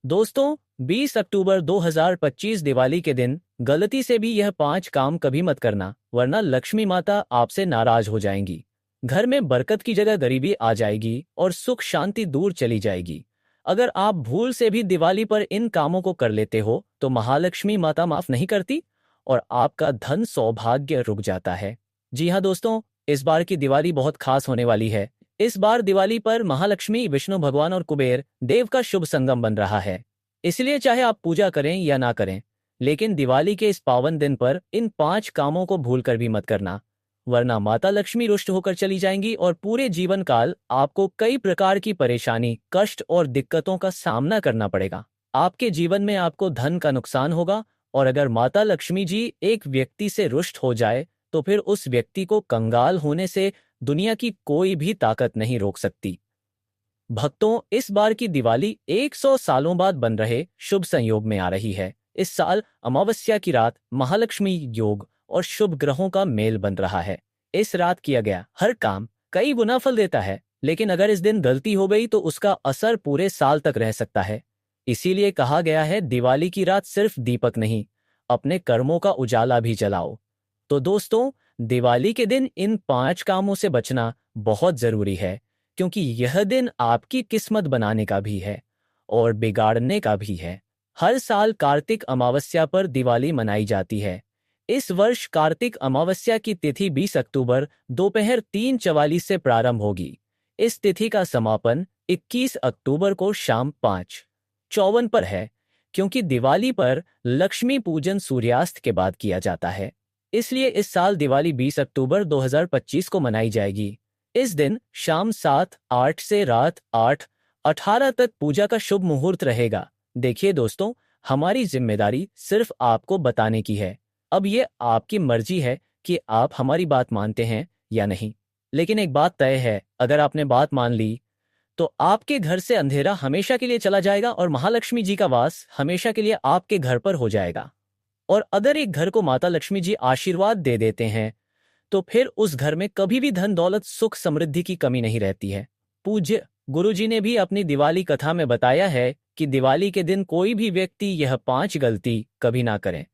दोस्तों, 20 अक्टूबर 2025 दिवाली के दिन गलती से भी यह 5 काम कभी मत करना, वरना लक्ष्मी माता आपसे नाराज हो जाएंगी। घर में बरकत की जगह गरीबी आ जाएगी और सुख शांति दूर चली जाएगी। अगर आप भूल से भी दिवाली पर इन कामों को कर लेते हो तो महालक्ष्मी माता माफ नहीं करती और आपका धन सौभाग्य रुक जाता है। जी हाँ दोस्तों, इस बार की दिवाली बहुत खास होने वाली है। इस बार दिवाली पर महालक्ष्मी, विष्णु भगवान और कुबेर देव का शुभ संगम बन रहा है। इसलिए चाहे आप पूजा करें या ना करें, लेकिन दिवाली के इस पावन दिन पर इन 5 कामों को भूलकर भी मत करना, वरना माता लक्ष्मी रुष्ट होकर चली जाएंगी और पूरे जीवन काल आपको कई प्रकार की परेशानी, कष्ट और दिक्कतों का सामना करना पड़ेगा। आपके जीवन में आपको धन का नुकसान होगा और अगर माता लक्ष्मी जी एक व्यक्ति से रुष्ट हो जाए तो फिर उस व्यक्ति को कंगाल होने से दुनिया की कोई भी ताकत नहीं रोक सकती। भक्तों, इस बार की दिवाली 100 सालों बाद बन रहे शुभ संयोग में आ रही है। इस साल अमावस्या की रात महालक्ष्मी योग और शुभ ग्रहों का मेल बन रहा है। इस रात किया गया हर काम कई गुना फल देता है, लेकिन अगर इस दिन गलती हो गई तो उसका असर पूरे साल तक रह सकता है। इसीलिए कहा गया है, दिवाली की रात सिर्फ दीपक नहीं, अपने कर्मों का उजाला भी जलाओ। तो दोस्तों, दिवाली के दिन इन 5 कामों से बचना बहुत जरूरी है, क्योंकि यह दिन आपकी किस्मत बनाने का भी है और बिगाड़ने का भी है। हर साल कार्तिक अमावस्या पर दिवाली मनाई जाती है। इस वर्ष कार्तिक अमावस्या की तिथि 20 अक्टूबर दोपहर 3:44 से प्रारंभ होगी। इस तिथि का समापन 21 अक्टूबर को शाम 5:54 पर है, क्योंकि दिवाली पर लक्ष्मी पूजन सूर्यास्त के बाद किया जाता है। इसलिए इस साल दिवाली 20 अक्टूबर 2025 को मनाई जाएगी। इस दिन शाम 7:08 से रात 8:18 तक पूजा का शुभ मुहूर्त रहेगा। देखिए दोस्तों, हमारी जिम्मेदारी सिर्फ आपको बताने की है। अब ये आपकी मर्जी है कि आप हमारी बात मानते हैं या नहीं। लेकिन एक बात तय है, अगर आपने बात मान ली तो आपके घर से अंधेरा हमेशा के लिए चला जाएगा और महालक्ष्मी जी का वास हमेशा के लिए आपके घर पर हो जाएगा। और अगर एक घर को माता लक्ष्मी जी आशीर्वाद दे देते हैं तो फिर उस घर में कभी भी धन दौलत सुख समृद्धि की कमी नहीं रहती है। पूज्य गुरुजी ने भी अपनी दिवाली कथा में बताया है कि दिवाली के दिन कोई भी व्यक्ति यह 5 गलती कभी ना करें,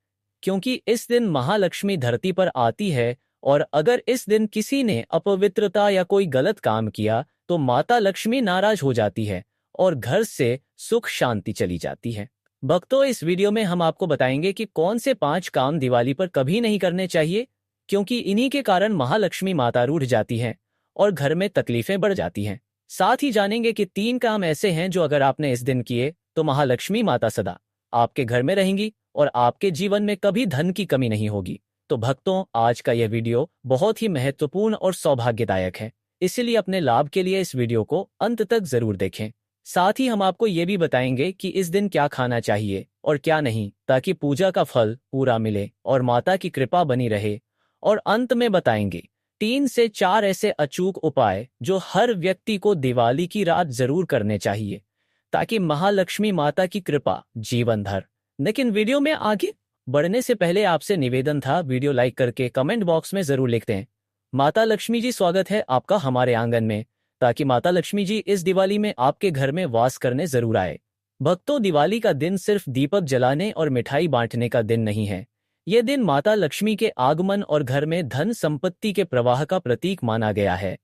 क्योंकि इस दिन महालक्ष्मी धरती पर आती है और अगर इस दिन किसी ने अपवित्रता या कोई गलत काम किया तो माता लक्ष्मी नाराज हो जाती है और घर से सुख शांति चली जाती है। भक्तों, इस वीडियो में हम आपको बताएंगे कि कौन से 5 काम दिवाली पर कभी नहीं करने चाहिए, क्योंकि इन्हीं के कारण महालक्ष्मी माता रूठ जाती हैं और घर में तकलीफें बढ़ जाती हैं। साथ ही जानेंगे कि 3 काम ऐसे हैं जो अगर आपने इस दिन किए तो महालक्ष्मी माता सदा आपके घर में रहेंगी और आपके जीवन में कभी धन की कमी नहीं होगी। तो भक्तों, आज का यह वीडियो बहुत ही महत्वपूर्ण और सौभाग्यदायक है, इसीलिए अपने लाभ के लिए इस वीडियो को अंत तक जरूर देखें। साथ ही हम आपको ये भी बताएंगे कि इस दिन क्या खाना चाहिए और क्या नहीं, ताकि पूजा का फल पूरा मिले और माता की कृपा बनी रहे। और अंत में बताएंगे 3 से 4 ऐसे अचूक उपाय जो हर व्यक्ति को दिवाली की रात जरूर करने चाहिए, ताकि महालक्ष्मी माता की कृपा जीवन भर। लेकिन वीडियो में आगे बढ़ने से पहले आपसे निवेदन था, वीडियो लाइक करके कमेंट बॉक्स में जरूर लिखते हैं, माता लक्ष्मी जी स्वागत है आपका हमारे आंगन में, ताकि माता लक्ष्मी जी इस दिवाली में आपके घर में वास करने जरूर आए। भक्तों, दिवाली का दिन सिर्फ दीपक जलाने और मिठाई बांटने का दिन नहीं है। यह दिन माता लक्ष्मी के आगमन और घर में धन संपत्ति के प्रवाह का प्रतीक माना गया है।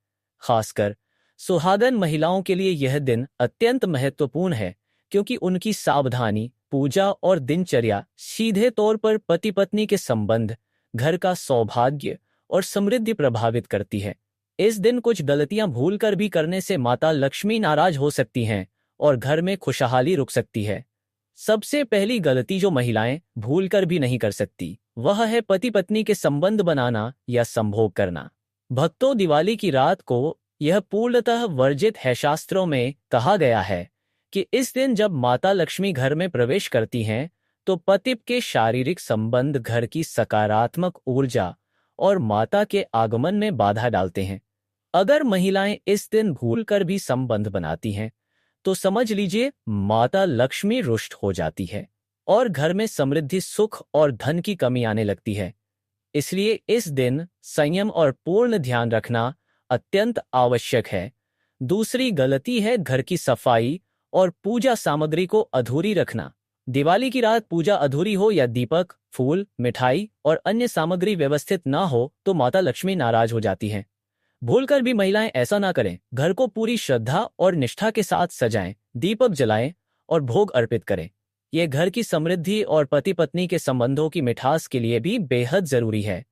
खासकर सुहागन महिलाओं के लिए यह दिन अत्यंत महत्वपूर्ण है, क्योंकि उनकी सावधानी, पूजा और दिनचर्या सीधे तौर पर पति पत्नी के संबंध, घर का सौभाग्य और समृद्धि प्रभावित करती है। इस दिन कुछ गलतियां भूलकर भी करने से माता लक्ष्मी नाराज हो सकती हैं और घर में खुशहाली रुक सकती है। सबसे पहली गलती जो महिलाएं भूलकर भी नहीं कर सकती, वह है पति पत्नी के संबंध बनाना या संभोग करना। भक्तों, दिवाली की रात को यह पूर्णतः वर्जित है। शास्त्रों में कहा गया है कि इस दिन जब माता लक्ष्मी घर में प्रवेश करती हैं तो पति के शारीरिक संबंध घर की सकारात्मक ऊर्जा और माता के आगमन में बाधा डालते हैं। अगर महिलाएं इस दिन भूलकर भी संबंध बनाती हैं तो समझ लीजिए माता लक्ष्मी रुष्ट हो जाती है और घर में समृद्धि, सुख और धन की कमी आने लगती है। इसलिए इस दिन संयम और पूर्ण ध्यान रखना अत्यंत आवश्यक है। दूसरी गलती है घर की सफाई और पूजा सामग्री को अधूरी रखना। दिवाली की रात पूजा अधूरी हो या दीपक, फूल, मिठाई और अन्य सामग्री व्यवस्थित ना हो तो माता लक्ष्मी नाराज हो जाती हैं। भूलकर भी महिलाएं ऐसा ना करें। घर को पूरी श्रद्धा और निष्ठा के साथ सजाएं, दीपक जलाएं और भोग अर्पित करें। यह घर की समृद्धि और पति पत्नी के संबंधों की मिठास के लिए भी बेहद जरूरी है।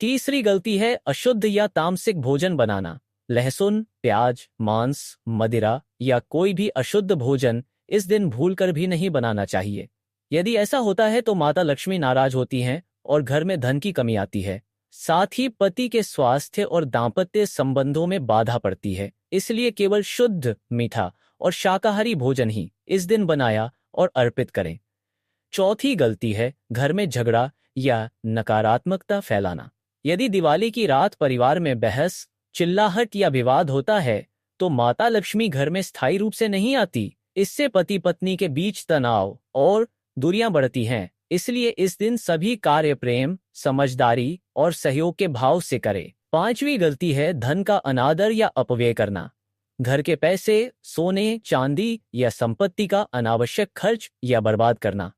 तीसरी गलती है अशुद्ध या तामसिक भोजन बनाना। लहसुन, प्याज, मांस, मदिरा या कोई भी अशुद्ध भोजन इस दिन भूलकर भी नहीं बनाना चाहिए। यदि ऐसा होता है तो माता लक्ष्मी नाराज होती हैं और घर में धन की कमी आती है। साथ ही पति के स्वास्थ्य और दाम्पत्य संबंधों में बाधा पड़ती है। इसलिए केवल शुद्ध, मीठा और शाकाहारी भोजन ही इस दिन बनाया और अर्पित करें। चौथी गलती है घर में झगड़ा या नकारात्मकता फैलाना। यदि दिवाली की रात परिवार में बहस, चिल्लाहट या विवाद होता है तो माता लक्ष्मी घर में स्थायी रूप से नहीं आती। इससे पति पत्नी के बीच तनाव और दूरियां बढ़ती हैं। इसलिए इस दिन सभी कार्य प्रेम, समझदारी और सहयोग के भाव से करें। पांचवी गलती है धन का अनादर या अपव्यय करना। घर के पैसे, सोने, चांदी या संपत्ति का अनावश्यक खर्च या बर्बाद करना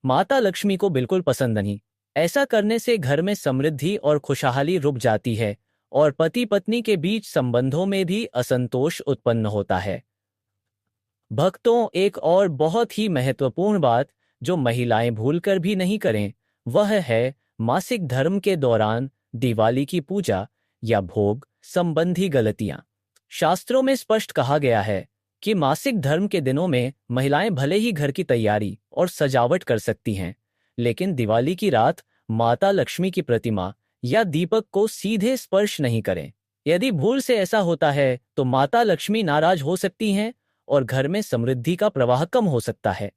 माता लक्ष्मी को बिल्कुल पसंद नहीं। ऐसा करने से घर में समृद्धि और खुशहाली रुक जाती है और पति पत्नी के बीच संबंधों में भी असंतोष उत्पन्न होता है। भक्तों, एक और बहुत ही महत्वपूर्ण बात जो महिलाएं भूलकर भी नहीं करें वह है मासिक धर्म के दौरान दिवाली की पूजा या भोग संबंधी गलतियां। शास्त्रों में स्पष्ट कहा गया है कि मासिक धर्म के दिनों में महिलाएं भले ही घर की तैयारी और सजावट कर सकती हैं, लेकिन दिवाली की रात माता लक्ष्मी की प्रतिमा या दीपक को सीधे स्पर्श नहीं करें। यदि भूल से ऐसा होता है तो माता लक्ष्मी नाराज हो सकती हैं और घर में समृद्धि का प्रवाह कम हो सकता है।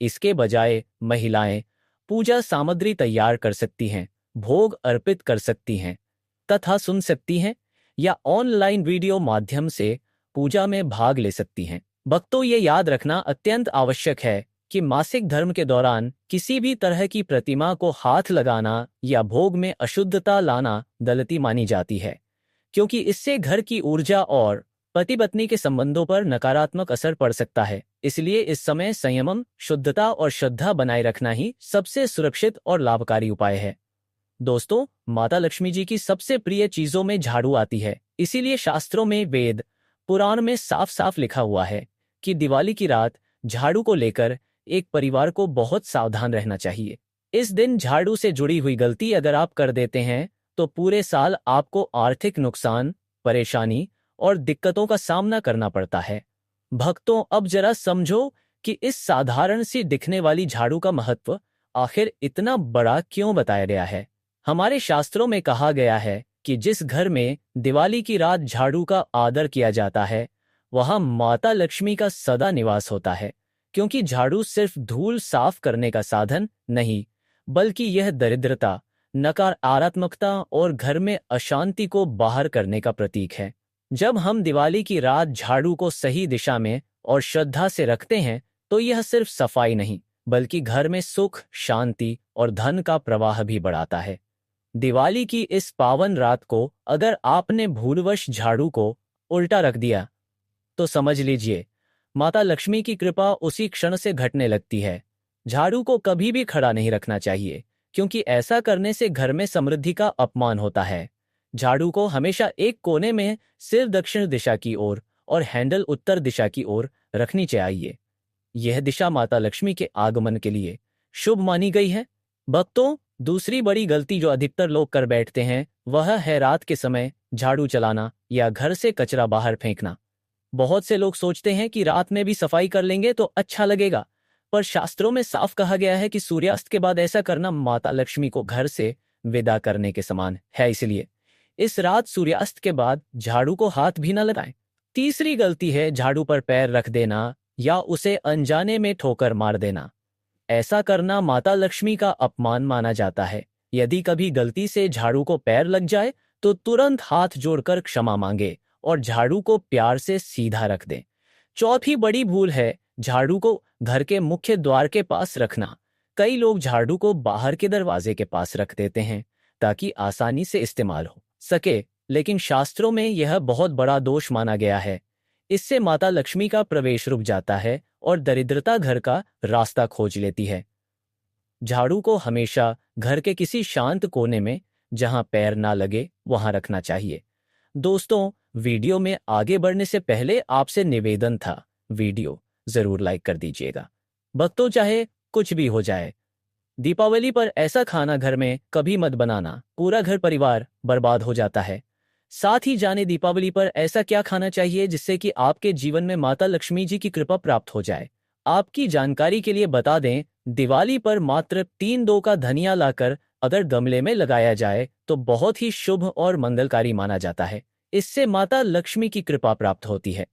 इसके बजाय महिलाएं पूजा सामग्री तैयार कर सकती हैं, भोग अर्पित कर सकती हैं, कथा सुन सकती हैं या ऑनलाइन वीडियो माध्यम से पूजा में भाग ले सकती हैं। भक्तों, ये याद रखना अत्यंत आवश्यक है कि मासिक धर्म के दौरान किसी भी तरह की प्रतिमा को हाथ लगाना या भोग में अशुद्धता लाना गलती मानी जाती है, क्योंकि इससे घर की ऊर्जा और पति पत्नी के संबंधों पर नकारात्मक असर पड़ सकता है। इसलिए इस समय संयमन, शुद्धता और श्रद्धा बनाए रखना ही सबसे सुरक्षित और लाभकारी उपाय है। दोस्तों, माता लक्ष्मी जी की सबसे प्रिय चीजों में झाड़ू आती है। इसीलिए शास्त्रों में, वेद पुराण में साफ साफ लिखा हुआ है कि दिवाली की रात झाड़ू को लेकर एक परिवार को बहुत सावधान रहना चाहिए। इस दिन झाड़ू से जुड़ी हुई गलती अगर आप कर देते हैं तो पूरे साल आपको आर्थिक नुकसान, परेशानी और दिक्कतों का सामना करना पड़ता है। भक्तों, अब जरा समझो कि इस साधारण सी दिखने वाली झाड़ू का महत्व आखिर इतना बड़ा क्यों बताया गया है। हमारे शास्त्रों में कहा गया है कि जिस घर में दिवाली की रात झाड़ू का आदर किया जाता है वहां माता लक्ष्मी का सदा निवास होता है, क्योंकि झाड़ू सिर्फ धूल साफ करने का साधन नहीं, बल्कि यह दरिद्रता, नकारात्मकता और घर में अशांति को बाहर करने का प्रतीक है। जब हम दिवाली की रात झाड़ू को सही दिशा में और श्रद्धा से रखते हैं तो यह सिर्फ सफाई नहीं बल्कि घर में सुख, शांति और धन का प्रवाह भी बढ़ाता है। दिवाली की इस पावन रात को अगर आपने भूलवश झाड़ू को उल्टा रख दिया तो समझ लीजिए माता लक्ष्मी की कृपा उसी क्षण से घटने लगती है। झाड़ू को कभी भी खड़ा नहीं रखना चाहिए, क्योंकि ऐसा करने से घर में समृद्धि का अपमान होता है। झाड़ू को हमेशा एक कोने में सिर दक्षिण दिशा की ओर और हैंडल उत्तर दिशा की ओर रखनी चाहिए। यह दिशा माता लक्ष्मी के आगमन के लिए शुभ मानी गई है। भक्तों, दूसरी बड़ी गलती जो अधिकतर लोग कर बैठते हैं वह है रात के समय झाड़ू चलाना या घर से कचरा बाहर फेंकना। बहुत से लोग सोचते हैं कि रात में भी सफाई कर लेंगे तो अच्छा लगेगा, पर शास्त्रों में साफ कहा गया है कि सूर्यास्त के बाद ऐसा करना माता लक्ष्मी को घर से विदा करने के समान है। इसलिए इस रात सूर्यास्त के बाद झाड़ू को हाथ भी न लगाएं। तीसरी गलती है झाड़ू पर पैर रख देना या उसे अनजाने में ठोकर मार देना। ऐसा करना माता लक्ष्मी का अपमान माना जाता है। यदि कभी गलती से झाड़ू को पैर लग जाए तो तुरंत हाथ जोड़कर क्षमा मांगे और झाड़ू को प्यार से सीधा रख दें। चौथी बड़ी भूल है झाड़ू को घर के मुख्य द्वार के पास रखना। कई लोग झाड़ू को बाहर के दरवाजे के पास रख देते हैं ताकि आसानी से इस्तेमाल हो सके, लेकिन शास्त्रों में यह बहुत बड़ा दोष माना गया है। इससे माता लक्ष्मी का प्रवेश रुक जाता है और दरिद्रता घर का रास्ता खोज लेती है। झाड़ू को हमेशा घर के किसी शांत कोने में, जहां पैर ना लगे, वहां रखना चाहिए। दोस्तों, वीडियो में आगे बढ़ने से पहले आपसे निवेदन था, वीडियो जरूर लाइक कर दीजिएगा। भक्तों, चाहे कुछ भी हो जाए, दीपावली पर ऐसा खाना घर में कभी मत बनाना, पूरा घर परिवार बर्बाद हो जाता है। साथ ही जाने दीपावली पर ऐसा क्या खाना चाहिए जिससे कि आपके जीवन में माता लक्ष्मी जी की कृपा प्राप्त हो जाए। आपकी जानकारी के लिए बता दें, दिवाली पर मात्र 3 का धनिया लाकर अगर गमले में लगाया जाए तो बहुत ही शुभ और मंगलकारी माना जाता है। इससे माता लक्ष्मी की कृपा प्राप्त होती है।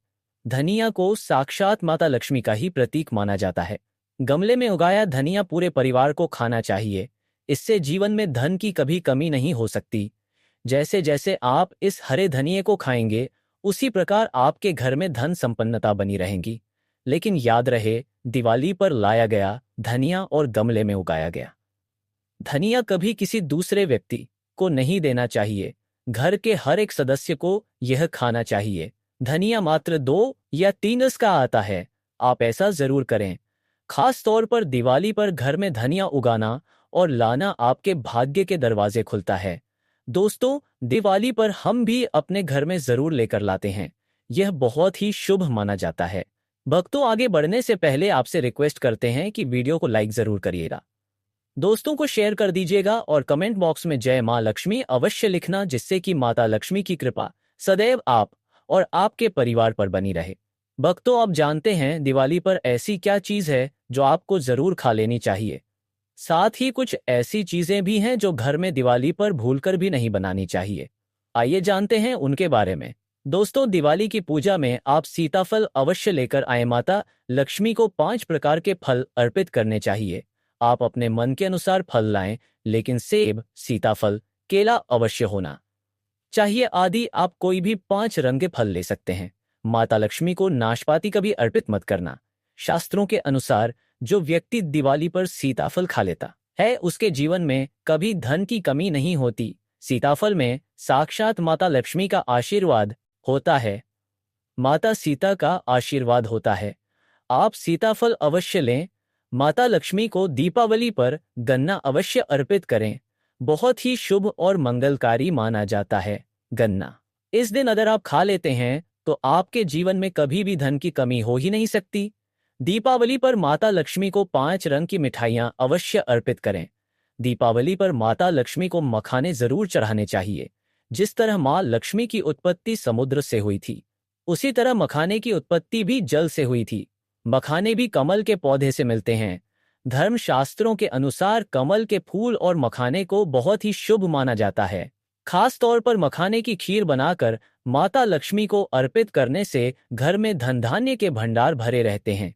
धनिया को साक्षात माता लक्ष्मी का ही प्रतीक माना जाता है। गमले में उगाया धनिया पूरे परिवार को खाना चाहिए। इससे जीवन में धन की कभी कमी नहीं हो सकती। जैसे जैसे आप इस हरे धनिये को खाएंगे, उसी प्रकार आपके घर में धन संपन्नता बनी रहेगी। लेकिन याद रहे, दिवाली पर लाया गया धनिया और गमले में उगाया गया धनिया कभी किसी दूसरे व्यक्ति को नहीं देना चाहिए। घर के हर एक सदस्य को यह खाना चाहिए। धनिया मात्र 2 या 3 का आता है। आप ऐसा जरूर करें। खास तौर पर दिवाली पर घर में धनिया उगाना और लाना आपके भाग्य के दरवाजे खुलता है। दोस्तों, दिवाली पर हम भी अपने घर में जरूर लेकर लाते हैं। यह बहुत ही शुभ माना जाता है। भक्तों, आगे बढ़ने से पहले आपसे रिक्वेस्ट करते हैं कि वीडियो को लाइक जरूर करिएगा, दोस्तों को शेयर कर दीजिएगा और कमेंट बॉक्स में जय मां लक्ष्मी अवश्य लिखना, जिससे कि माता लक्ष्मी की कृपा सदैव आप और आपके परिवार पर बनी रहे। भक्तों, अब जानते हैं दिवाली पर ऐसी क्या चीज है जो आपको जरूर खा लेनी चाहिए। साथ ही कुछ ऐसी चीजें भी हैं जो घर में दिवाली पर भूलकर भी नहीं बनानी चाहिए। आइए जानते हैं उनके बारे में। दोस्तों, दिवाली की पूजा में आप सीताफल अवश्य लेकर आए। माता लक्ष्मी को 5 प्रकार के फल अर्पित करने चाहिए। आप अपने मन के अनुसार फल लाएं, लेकिन सेब, सीताफल, केला अवश्य होना चाहिए। आदि आप कोई भी 5 रंग के फल ले सकते हैं। माता लक्ष्मी को नाशपाती कभी अर्पित मत करना। शास्त्रों के अनुसार जो व्यक्ति दिवाली पर सीताफल खा लेता है, उसके जीवन में कभी धन की कमी नहीं होती। सीताफल में साक्षात माता लक्ष्मी का आशीर्वाद होता है। माता सीता का आशीर्वाद होता है। आप सीताफल अवश्य लें। माता लक्ष्मी को दीपावली पर गन्ना अवश्य अर्पित करें। बहुत ही शुभ और मंगलकारी माना जाता है गन्ना। इस दिन अगर आप खा लेते हैं तो आपके जीवन में कभी भी धन की कमी हो ही नहीं सकती। दीपावली पर माता लक्ष्मी को 5 रंग की मिठाइयां अवश्य अर्पित करें। दीपावली पर माता लक्ष्मी को मखाने जरूर चढ़ाने चाहिए। जिस तरह मां लक्ष्मी की उत्पत्ति समुद्र से हुई थी, उसी तरह मखाने की उत्पत्ति भी जल से हुई थी। मखाने भी कमल के पौधे से मिलते हैं। धर्मशास्त्रों के अनुसार कमल के फूल और मखाने को बहुत ही शुभ माना जाता है। खास तौर पर मखाने की खीर बनाकर माता लक्ष्मी को अर्पित करने से घर में धन धान्य के भंडार भरे रहते हैं।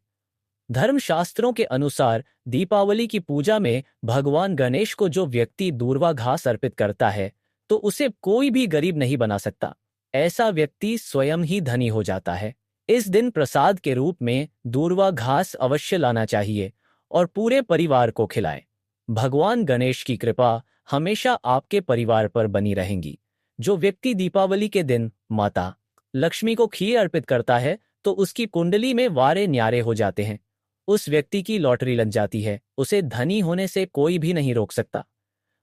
धर्मशास्त्रों के अनुसार दीपावली की पूजा में भगवान गणेश को जो व्यक्ति दूर्वा घास अर्पित करता है, तो उसे कोई भी गरीब नहीं बना सकता। ऐसा व्यक्ति स्वयं ही धनी हो जाता है। इस दिन प्रसाद के रूप में दूर्वा घास अवश्य लाना चाहिए और पूरे परिवार को खिलाएं। भगवान गणेश की कृपा हमेशा आपके परिवार पर बनी रहेगी। जो व्यक्ति दीपावली के दिन माता लक्ष्मी को खीर अर्पित करता है, तो उसकी कुंडली में वारे न्यारे हो जाते हैं। उस व्यक्ति की लॉटरी लग जाती है। उसे धनी होने से कोई भी नहीं रोक सकता।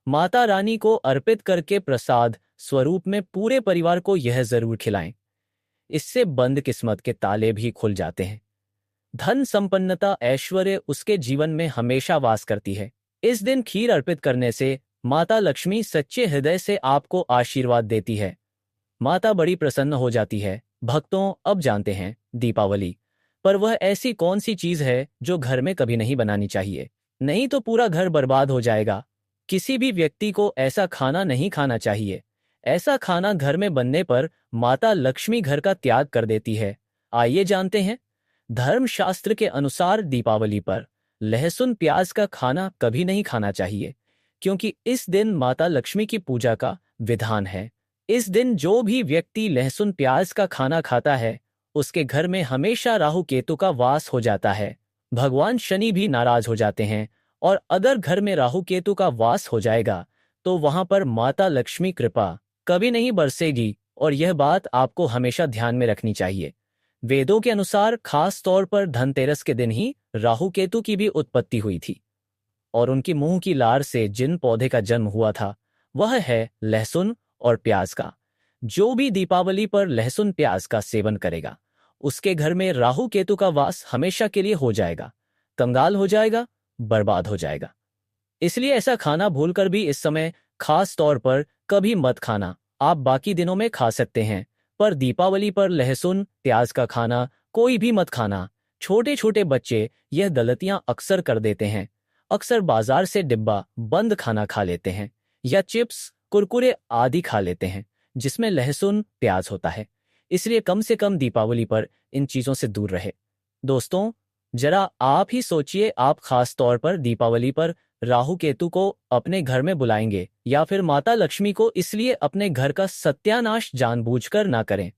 माता रानी को अर्पित करके प्रसाद स्वरूप में पूरे परिवार को यह जरूर खिलाएं। इससे बंद किस्मत के ताले भी खुल जाते हैं। धन संपन्नता, ऐश्वर्य उसके जीवन में हमेशा वास करती है। इस दिन खीर अर्पित करने से माता लक्ष्मी सच्चे हृदय से आपको आशीर्वाद देती है। माता बड़ी प्रसन्न हो जाती है। भक्तों, अब जानते हैं दीपावली पर वह ऐसी कौन सी चीज है जो घर में कभी नहीं बनानी चाहिए, नहीं तो पूरा घर बर्बाद हो जाएगा। किसी भी व्यक्ति को ऐसा खाना नहीं खाना चाहिए। ऐसा खाना घर में बनने पर माता लक्ष्मी घर का त्याग कर देती है। आइए जानते हैं। धर्मशास्त्र के अनुसार दीपावली पर लहसुन प्याज का खाना कभी नहीं खाना चाहिए, क्योंकि इस दिन माता लक्ष्मी की पूजा का विधान है। इस दिन जो भी व्यक्ति लहसुन प्याज का खाना खाता है, उसके घर में हमेशा राहु केतु का वास हो जाता है। भगवान शनि भी नाराज हो जाते हैं, और अगर घर में राहु केतु का वास हो जाएगा तो वहां पर माता लक्ष्मी कृपा कभी नहीं बरसेगी। और यह बात आपको हमेशा ध्यान में रखनी चाहिए। वेदों के अनुसार खास तौर पर धनतेरस के दिन ही राहु केतु की भी उत्पत्ति हुई थी और उनकी मुंह की लार से जिन पौधे का जन्म हुआ था वह है लहसुन और प्याज का। जो भी दीपावली पर लहसुन प्याज का सेवन करेगा उसके घर में राहु केतु का वास हमेशा के लिए हो जाएगा, कंगाल हो जाएगा, बर्बाद हो जाएगा। इसलिए ऐसा खाना भूलकर भी इस समय खास तौर पर कभी मत खाना। आप बाकी दिनों में खा सकते हैं पर दीपावली पर लहसुन प्याज का खाना कोई भी मत खाना। छोटे छोटे बच्चे यह गलतियां अक्सर कर देते हैं। अक्सर बाजार से डिब्बा बंद खाना खा लेते हैं या चिप्स कुरकुरे आदि खा लेते हैं जिसमें लहसुन प्याज होता है। इसलिए कम से कम दीपावली पर इन चीजों से दूर रहे। दोस्तों, जरा आप ही सोचिए, आप खास तौर पर दीपावली पर राहु केतु को अपने घर में बुलाएंगे या फिर माता लक्ष्मी को, इसलिए अपने घर का सत्यानाश जानबूझकर ना करें।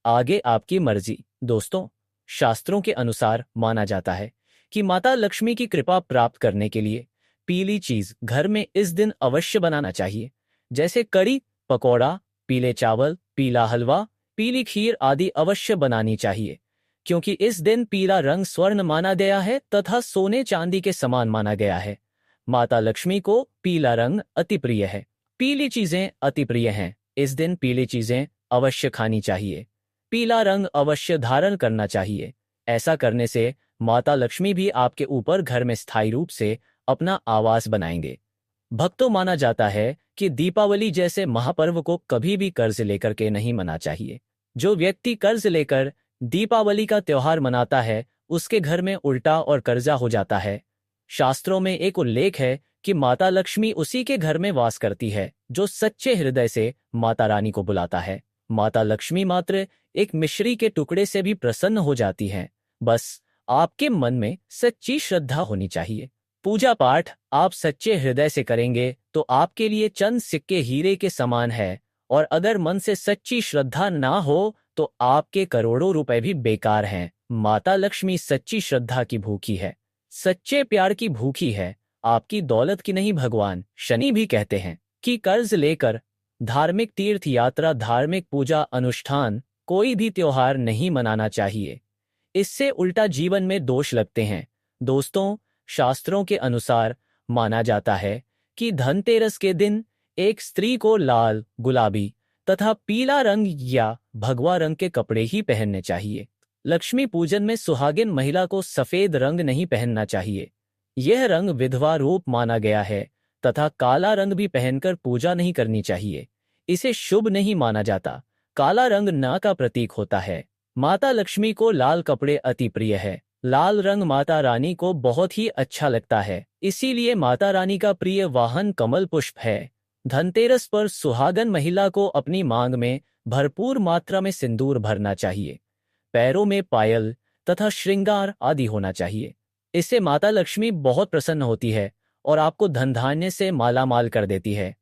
आगे आपकी मर्जी। दोस्तों, शास्त्रों के अनुसार माना जाता है कि माता लक्ष्मी की कृपा प्राप्त करने के लिए पीली चीज घर में इस दिन अवश्य बनाना चाहिए, जैसे कड़ी पकौड़ा, पीले चावल, पीला हलवा, पीली खीर आदि अवश्य बनानी चाहिए, क्योंकि इस दिन पीला रंग स्वर्ण माना गया है तथा सोने चांदी के समान माना गया है। माता लक्ष्मी को पीला रंग अति प्रिय है, पीली चीजें अति प्रिय हैं। इस दिन पीली चीजें अवश्य खानी चाहिए, पीला रंग अवश्य धारण करना चाहिए। ऐसा करने से माता लक्ष्मी भी आपके ऊपर घर में स्थायी रूप से अपना आवास बनाएंगे। भक्तों, माना जाता है कि दीपावली जैसे महापर्व को कभी भी कर्ज लेकर के नहीं मना चाहिए। जो व्यक्ति कर्ज लेकर दीपावली का त्योहार मनाता है उसके घर में उल्टा और कर्जा हो जाता है। शास्त्रों में एक उल्लेख है कि माता लक्ष्मी उसी के घर में वास करती है जो सच्चे हृदय से माता रानी को बुलाता है। माता लक्ष्मी मात्र एक मिश्री के टुकड़े से भी प्रसन्न हो जाती हैं। बस आपके मन में सच्ची श्रद्धा होनी चाहिए। पूजा पाठ आप सच्चे हृदय से करेंगे तो आपके लिए चंद सिक्के हीरे के समान है, और अगर मन से सच्ची श्रद्धा ना हो तो आपके करोड़ों रुपए भी बेकार हैं। माता लक्ष्मी सच्ची श्रद्धा की भूखी है, सच्चे प्यार की भूखी है, आपकी दौलत की नहीं। भगवान शनि भी कहते हैं कि कर्ज लेकर धार्मिक तीर्थ यात्रा, धार्मिक पूजा अनुष्ठान, कोई भी त्योहार नहीं मनाना चाहिए। इससे उल्टा जीवन में दोष लगते हैं। दोस्तों, शास्त्रों के अनुसार माना जाता है कि धनतेरस के दिन एक स्त्री को लाल, गुलाबी तथा पीला रंग या भगवा रंग के कपड़े ही पहनने चाहिए। लक्ष्मी पूजन में सुहागिन महिला को सफेद रंग नहीं पहनना चाहिए, यह रंग विधवा रूप माना गया है, तथा काला रंग भी पहनकर पूजा नहीं करनी चाहिए, इसे शुभ नहीं माना जाता। काला रंग ना का प्रतीक होता है। माता लक्ष्मी को लाल कपड़े अति प्रिय है। लाल रंग माता रानी को बहुत ही अच्छा लगता है, इसीलिए माता रानी का प्रिय वाहन कमल पुष्प है। धनतेरस पर सुहागन महिला को अपनी मांग में भरपूर मात्रा में सिंदूर भरना चाहिए। पैरों में पायल तथा श्रृंगार आदि होना चाहिए। इससे माता लक्ष्मी बहुत प्रसन्न होती है और आपको धन धान्य से मालामाल कर देती है।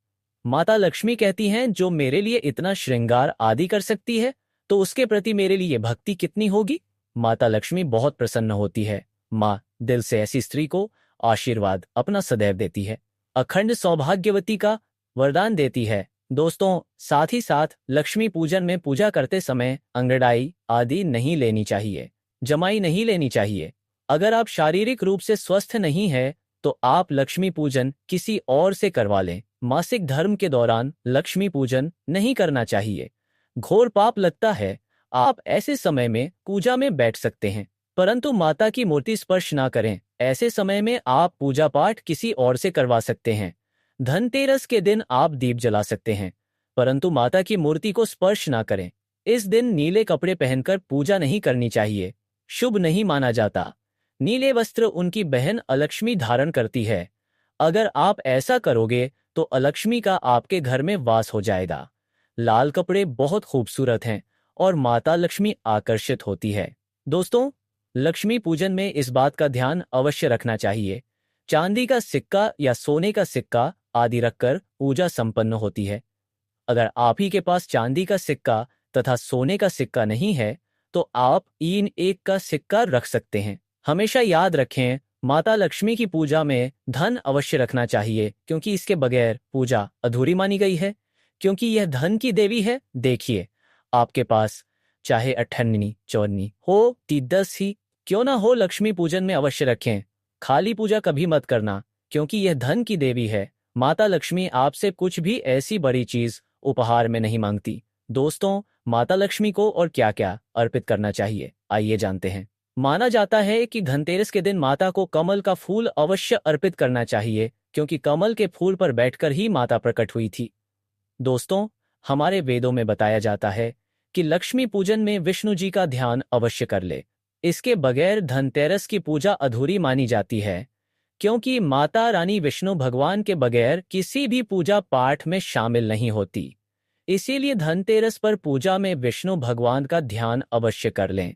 माता लक्ष्मी कहती हैं, जो मेरे लिए इतना श्रृंगार आदि कर सकती है तो उसके प्रति मेरे लिए भक्ति कितनी होगी। माता लक्ष्मी बहुत प्रसन्न होती है। माँ दिल से ऐसी स्त्री को आशीर्वाद अपना सदैव देती है, अखंड सौभाग्यवती का वरदान देती है। दोस्तों, साथ ही साथ लक्ष्मी पूजन में पूजा करते समय अंगड़ाई आदि नहीं लेनी चाहिए, जमाई नहीं लेनी चाहिए। अगर आप शारीरिक रूप से स्वस्थ नहीं है तो आप लक्ष्मी पूजन किसी और से करवा लें। मासिक धर्म के दौरान लक्ष्मी पूजन नहीं करना चाहिए, घोर पाप लगता है। आप ऐसे समय में पूजा में बैठ सकते हैं परंतु माता की मूर्ति स्पर्श ना करें। ऐसे समय में आप पूजा पाठ किसी और से करवा सकते हैं। धनतेरस के दिन आप दीप जला सकते हैं परंतु माता की मूर्ति को स्पर्श ना करें। इस दिन नीले कपड़े पहनकर पूजा नहीं करनी चाहिए, शुभ नहीं माना जाता। नीले वस्त्र उनकी बहन अलक्ष्मी धारण करती है। अगर आप ऐसा करोगे तो अलक्ष्मी का आपके घर में वास हो जाएगा। लाल कपड़े बहुत खूबसूरत हैं और माता लक्ष्मी आकर्षित होती है। दोस्तों, लक्ष्मी पूजन में इस बात का ध्यान अवश्य रखना चाहिए, चांदी का सिक्का या सोने का सिक्का आदि रखकर पूजा संपन्न होती है। अगर आप ही के पास चांदी का सिक्का तथा सोने का सिक्का नहीं है तो आप इन एक का सिक्का रख सकते हैं। हमेशा याद रखें, माता लक्ष्मी की पूजा में धन अवश्य रखना चाहिए, क्योंकि इसके बगैर पूजा अधूरी मानी गई है, क्योंकि यह धन की देवी है। देखिए, आपके पास चाहे 98 94 हो 10 ही क्यों ना हो, लक्ष्मी पूजन में अवश्य रखें। खाली पूजा कभी मत करना, क्योंकि यह धन की देवी है। माता लक्ष्मी आपसे कुछ भी ऐसी बड़ी चीज उपहार में नहीं मांगती। दोस्तों, माता लक्ष्मी को और क्या क्या अर्पित करना चाहिए, आइए जानते हैं। माना जाता है कि धनतेरस के दिन माता को कमल का फूल अवश्य अर्पित करना चाहिए, क्योंकि कमल के फूल पर बैठकर ही माता प्रकट हुई थी। दोस्तों, हमारे वेदों में बताया जाता है कि लक्ष्मी पूजन में विष्णु जी का ध्यान अवश्य कर ले। इसके बगैर धनतेरस की पूजा अधूरी मानी जाती है, क्योंकि माता रानी विष्णु भगवान के बगैर किसी भी पूजा पाठ में शामिल नहीं होती। इसीलिए धनतेरस पर पूजा में विष्णु भगवान का ध्यान अवश्य कर लें।